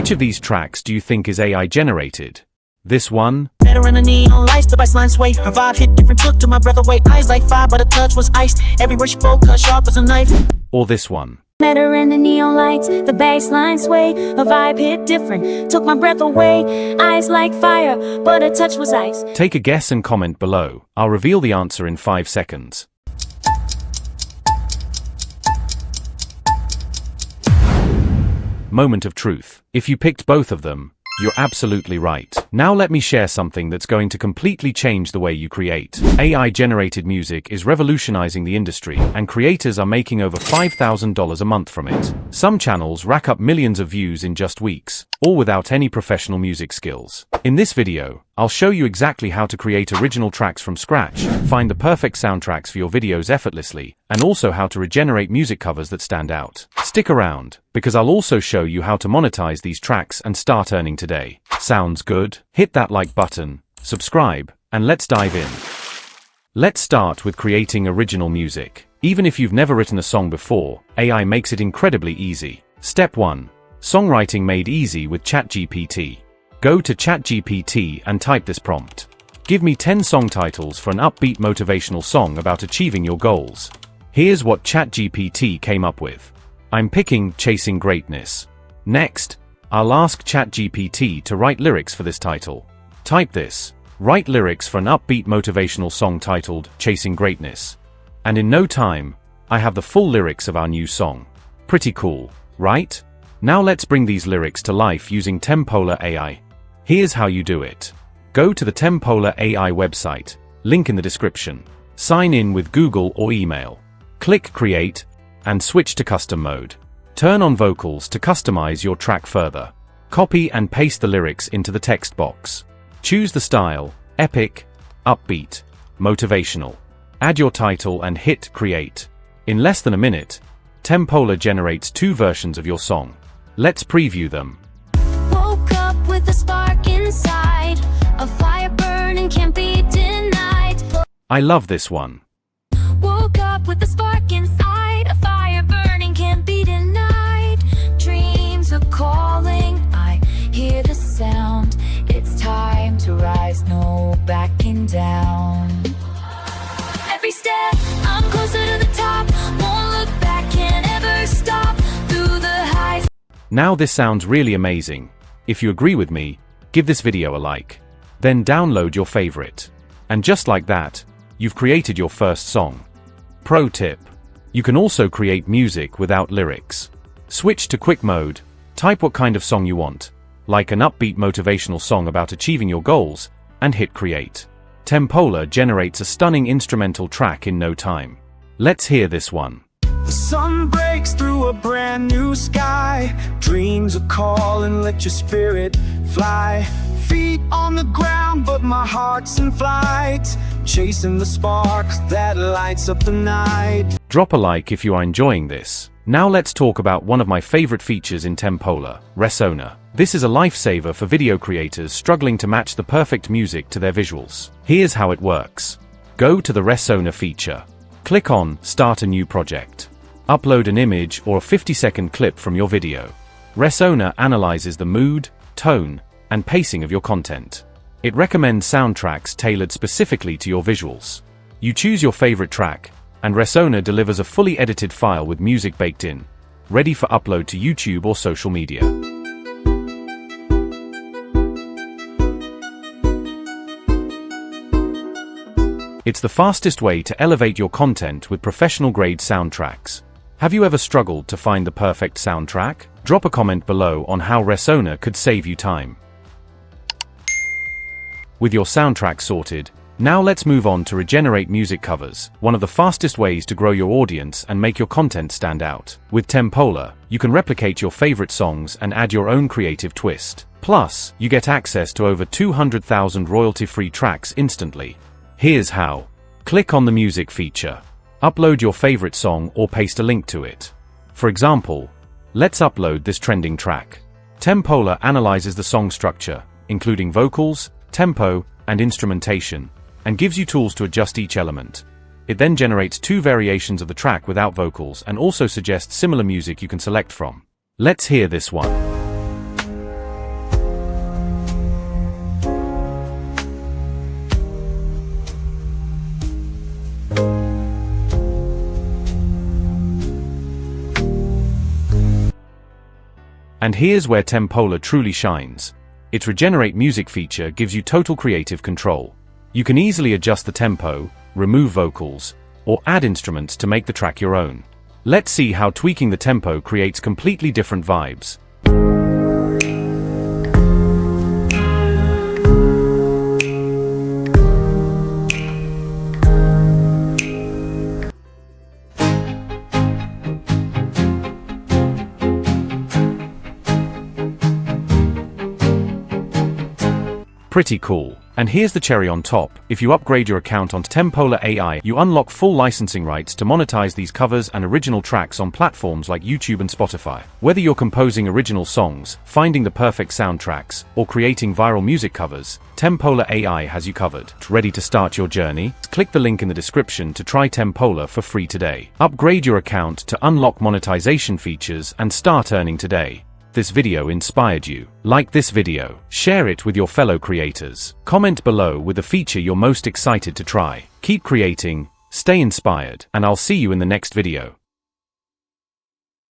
Which of these tracks do you think is AI generated? This one? Better in the neon lights, the baseline sway. Her vibe hit different, took to my breath away. Eyes like fire, but her touch was ice. Everywhere she spoke, cut sharp as a knife. Or this one? Met her in the neon lights, the baseline sway. Her vibe hit different, took my breath away. Eyes like fire, but her touch was ice. Take a guess and comment below. I'll reveal the answer in 5 seconds. Moment of truth. If you picked both of them, you're absolutely right. Now let me share something that's going to completely change the way you create. AI-generated music is revolutionizing the industry, and creators are making over $5,000 a month from it. Some channels rack up millions of views in just weeks, all without any professional music skills. In this video, I'll show you exactly how to create original tracks from scratch, find the perfect soundtracks for your videos effortlessly, and also how to regenerate music covers that stand out. Stick around, because I'll also show you how to monetize these tracks and start earning today. Sounds good? Hit that like button, subscribe, and let's dive in. Let's start with creating original music. Even if you've never written a song before, AI makes it incredibly easy. Step 1. Songwriting made easy with ChatGPT. Go to ChatGPT and type this prompt. Give me 10 song titles for an upbeat motivational song about achieving your goals. Here's what ChatGPT came up with. I'm picking Chasing Greatness. Next, I'll ask ChatGPT to write lyrics for this title. Type this. Write lyrics for an upbeat motivational song titled Chasing Greatness. And in no time, I have the full lyrics of our new song. Pretty cool, right? Now let's bring these lyrics to life using TemPolor AI. Here's how you do it. Go to the Tempol AI website, link in the description. Sign in with Google or email. Click Create, and switch to Custom mode. Turn on vocals to customize your track further. Copy and paste the lyrics into the text box. Choose the style, epic, upbeat, motivational. Add your title and hit Create. In less than a minute, TemPolor generates 2 versions of your song. Let's preview them. Woke up with a spark inside, a fire burning can't be denied. I love this one. Woke up with a spark inside, a fire burning can't be denied. Dreams are calling, I hear the sound. It's time to rise, no backing down. Every step, I'm closer to the top. Won't look back, can't ever stop. Through the highs. Now this sounds really amazing. If you agree with me, give this video a like. Then download your favorite. And just like that, you've created your first song. Pro tip. You can also create music without lyrics. Switch to quick mode, type what kind of song you want, like an upbeat motivational song about achieving your goals, and hit Create. TemPolor generates a stunning instrumental track in no time. Let's hear this one. The sun breaks through a brand new sky. Dreams are calling, let your spirit fly. Feet on the ground, but my heart's in flight. Chasing the spark that lights up the night. Drop a like if you are enjoying this. Now let's talk about one of my favorite features in TemPolor, Resona. This is a lifesaver for video creators struggling to match the perfect music to their visuals. Here's how it works. Go to the Resona feature. Click on Start a new project. Upload an image or a 50-second clip from your video. Resona analyzes the mood, tone, and pacing of your content. It recommends soundtracks tailored specifically to your visuals. You choose your favorite track, and Resona delivers a fully edited file with music baked in, ready for upload to YouTube or social media. It's the fastest way to elevate your content with professional-grade soundtracks. Have you ever struggled to find the perfect soundtrack? Drop a comment below on how Resona could save you time. With your soundtrack sorted, now let's move on to regenerate music covers, one of the fastest ways to grow your audience and make your content stand out. With TemPolor, you can replicate your favorite songs and add your own creative twist. Plus, you get access to over 200,000 royalty-free tracks instantly. Here's how. Click on the music feature. Upload your favorite song or paste a link to it. For example, let's upload this trending track. TemPolor analyzes the song structure, including vocals, tempo, and instrumentation, and gives you tools to adjust each element. It then generates 2 variations of the track without vocals and also suggests similar music you can select from. Let's hear this one. And here's where TemPolor truly shines. Its Regenerate Music feature gives you total creative control. You can easily adjust the tempo, remove vocals, or add instruments to make the track your own. Let's see how tweaking the tempo creates completely different vibes. Pretty cool. And here's the cherry on top. If you upgrade your account onto TemPolor AI, you unlock full licensing rights to monetize these covers and original tracks on platforms like YouTube and Spotify. Whether you're composing original songs, finding the perfect soundtracks, or creating viral music covers, TemPolor AI has you covered. Ready to start your journey? Click the link in the description to try TemPolor for free today. Upgrade your account to unlock monetization features and start earning today. This video inspired you. Like this video, share it with your fellow creators. Comment below with the feature you're most excited to try. Keep creating, stay inspired, and I'll see you in the next video.